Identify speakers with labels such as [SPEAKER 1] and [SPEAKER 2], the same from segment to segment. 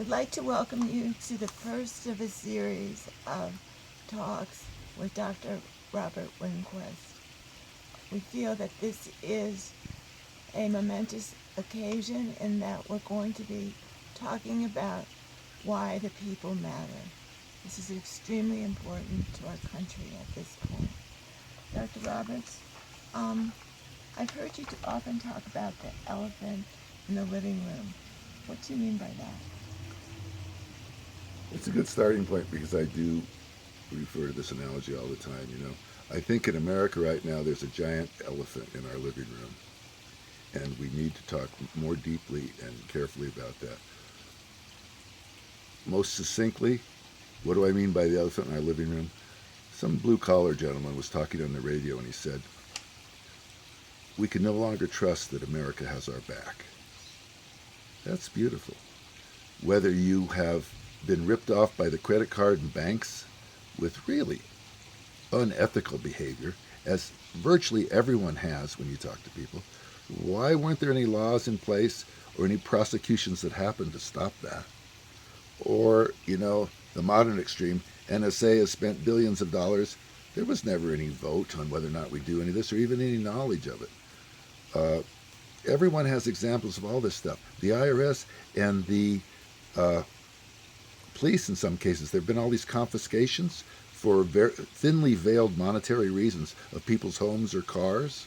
[SPEAKER 1] We'd like to welcome you to the first of a series of talks with Dr. Robert Winquist. We feel that this is a momentous occasion in that we're going to be talking about why the people matter. This is extremely important to our country at this point. Dr. Roberts, I've heard you often talk about the elephant in the living room. What do you mean by that?
[SPEAKER 2] It's a good starting point because I do refer to this analogy all the time. I think in America right now there's a giant elephant in our living room, and we need to talk more deeply and carefully about that. Most succinctly, what do I mean by the elephant in our living room? Some blue-collar gentleman was talking on the radio, and he said, we can no longer trust that America has our back. That's beautiful. Whether you have been ripped off by the credit card and banks with really unethical behavior, as virtually everyone has when you talk to people, why weren't there any laws in place or any prosecutions that happened to stop that? Or, the modern extreme, NSA has spent billions of dollars. There was never any vote on whether or not we do any of this or even any knowledge of it. Everyone has examples of all this stuff. The IRS and the police, in some cases, there have been all these confiscations for thinly veiled monetary reasons of people's homes or cars.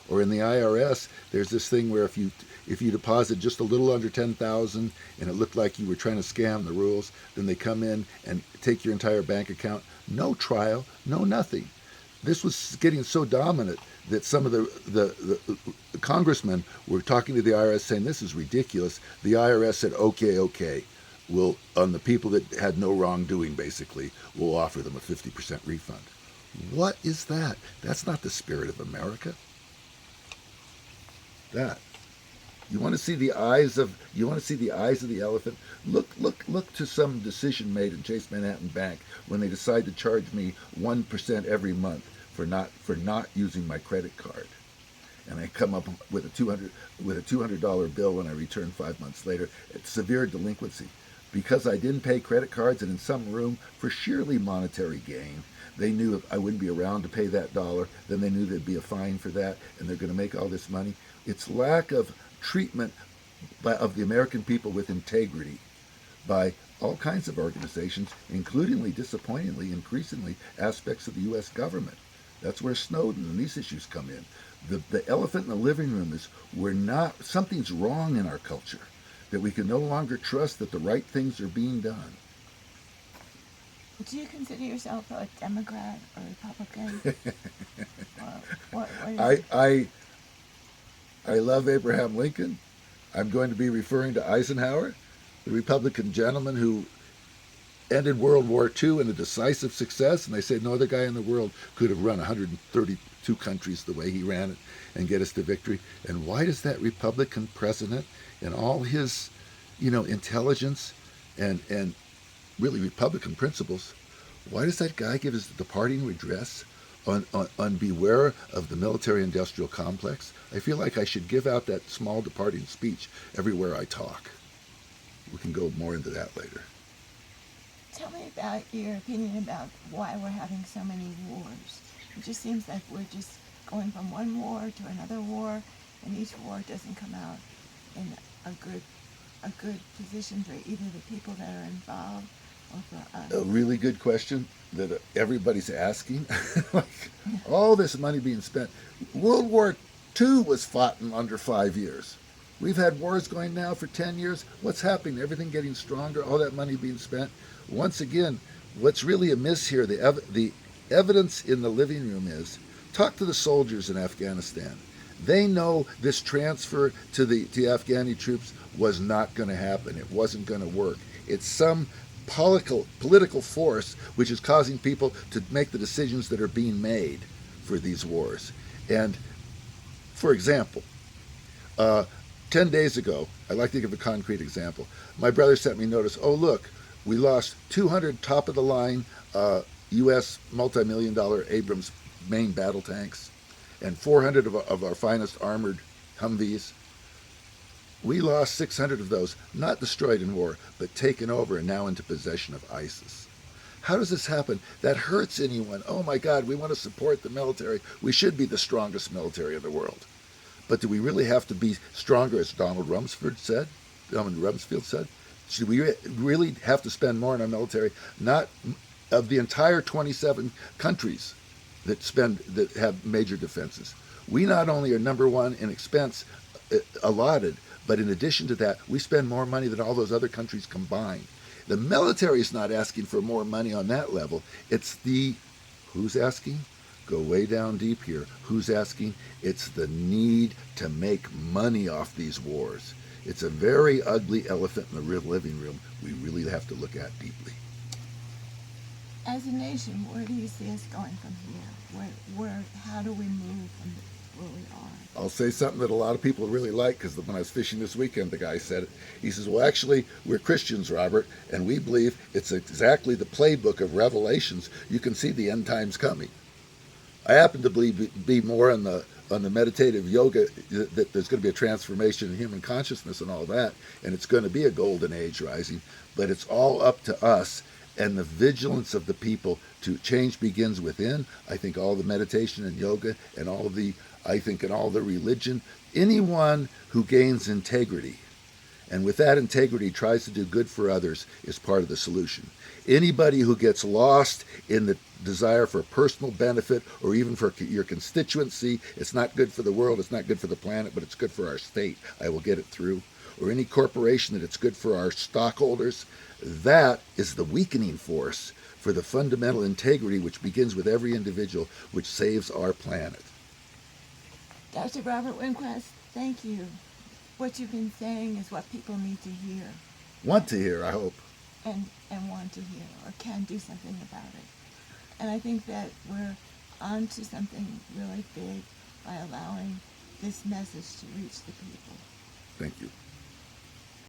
[SPEAKER 2] Or in the IRS, there's this thing where if you deposit just a little under $10,000 and it looked like you were trying to scam the rules, then they come in and take your entire bank account. No trial, no nothing. This was getting so dominant that some of the congressmen were talking to the IRS saying, this is ridiculous. The IRS said, okay, we'll, on the people that had no wrongdoing, basically, we'll offer them a 50% refund. What is that? That's not the spirit of America. That. You want to see the eyes of the elephant? Look to some decision made in Chase Manhattan Bank when they decide to charge me 1% every month for not using my credit card. And I come up with a $200 bill when I return 5 months later. It's severe delinquency. Because I didn't pay credit cards and in some room for sheerly monetary gain, they knew if I wouldn't be around to pay that dollar, then they knew there'd be a fine for that, and they're going to make all this money. It's lack of treatment of the American people with integrity by all kinds of organizations, including, disappointingly, increasingly, aspects of the U.S. government. That's where Snowden and these issues come in. The elephant in the living room is something's wrong in our culture, that we can no longer trust that the right things are being done.
[SPEAKER 1] Do you consider yourself a Democrat or Republican? what
[SPEAKER 2] I love Abraham Lincoln. I'm going to be referring to Eisenhower, the Republican gentleman who ended World War II in a decisive success, and they say no other guy in the world could have run 132 countries the way he ran it and get us to victory. And why does that Republican president and all his, intelligence and really Republican principles, why does that guy give his departing address on beware of the military-industrial complex? I feel like I should give out that small departing speech everywhere I talk. We can go more into that later.
[SPEAKER 1] Tell me about your opinion about why we're having so many wars. It just seems like we're just going from one war to another war, and each war doesn't come out in a good position for either the people that are involved or for us.
[SPEAKER 2] A really good question that everybody's asking. All this money being spent. World War II was fought in under 5 years. We've had wars going now for 10 years. What's happening? Everything getting stronger, all that money being spent. Once again, what's really amiss here, the evidence in the living room is, talk to the soldiers in Afghanistan. They know this transfer to the Afghani troops was not going to happen. It wasn't going to work. It's some political force which is causing people to make the decisions that are being made for these wars. And, for example, 10 days ago, I'd like to give a concrete example. My brother sent me notice, oh, look, we lost 200 top-of-the-line U.S. multi-million-dollar Abrams main battle tanks and 400 of our finest armored Humvees. We lost 600 of those, not destroyed in war, but taken over and now into possession of ISIS. How does this happen? That hurts anyone. Oh my God, we want to support the military. We should be the strongest military in the world. But do we really have to be stronger, as Donald Rumsfeld said? Should we really have to spend more on our military? Not of the entire 27 countries that have major defenses. We not only are number one in expense allotted, but in addition to that, we spend more money than all those other countries combined. The military is not asking for more money on that level. It's who's asking? Go way down deep here. Who's asking? It's the need to make money off these wars. It's a very ugly elephant in the real living room we really have to look at deeply.
[SPEAKER 1] As a nation, where do you see us going from here? How do we move from where we are?
[SPEAKER 2] I'll say something that a lot of people really like, because when I was fishing this weekend, the guy said it. He says, well, actually, we're Christians, Robert, and we believe it's exactly the playbook of Revelations. You can see the end times coming. I happen to be more on the meditative yoga, that there's going to be a transformation in human consciousness and all that, and it's going to be a golden age rising, but it's all up to us and the vigilance of the people to change begins within. I think all the meditation and yoga and all the religion, anyone who gains integrity and with that integrity tries to do good for others is part of the solution. Anybody who gets lost in the desire for personal benefit or even for your constituency, it's not good for the world, it's not good for the planet, but it's good for our state, I will get it through. Or any corporation that it's good for our stockholders, that is the weakening force for the fundamental integrity which begins with every individual, which saves our planet.
[SPEAKER 1] Dr. Robert Winquist, thank you. What you've been saying is what people need to hear.
[SPEAKER 2] Want to hear, I hope.
[SPEAKER 1] And want to hear, or can do something about it. And I think that we're on to something really big by allowing this message to reach the people.
[SPEAKER 2] Thank you.